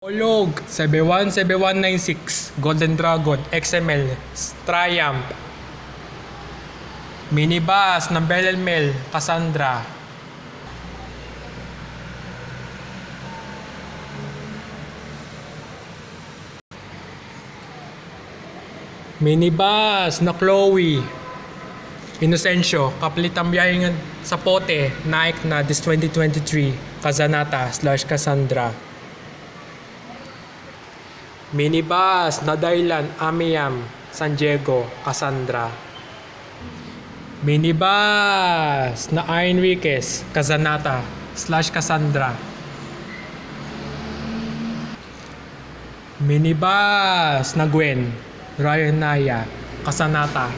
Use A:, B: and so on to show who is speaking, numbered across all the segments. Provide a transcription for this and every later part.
A: Olog, 717196, Golden Dragon, XML, Triumph, Minibus ng Belelmel, Cassandra. Minibus na Chloe, Inocencio, kapalitang biyahe sa pote, Nike na this 2023, Kazanata/Cassandra. Minibus na Dylan, Amiam, San Diego, Cassandra. Minibus na Enriquez, Kazanata/Cassandra. Minibus na Gwen, Ryan Naya, Casanata.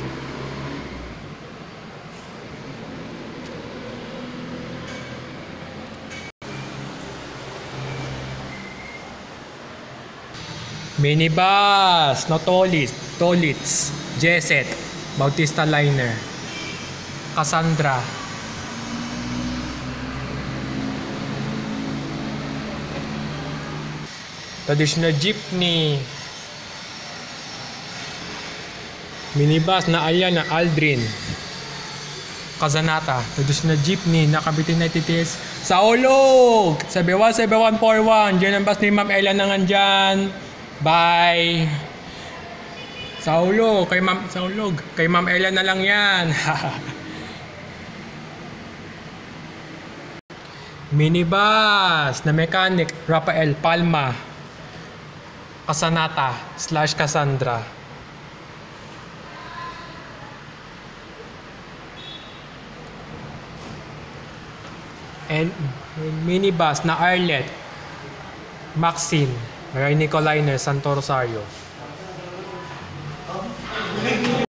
A: Minibus na Tolitz, Jesset, Bautista Liner, Cassandra. Traditional jeepney. Minibus na Aliana, Aldrin, Kazanata. Traditional jeepney na Cavite TTS sa Olog, 717141. Diyan ang bus ni Ma'am Ella nangan dyan. Bye. Sa Olog, kay Ma'am Ella na lang yan. Minibus na mechanic, Rafael Palma, Casanata/Cassandra. And minibus na Arlet, Maxine, Ray Nicoliner, Santo Rosario.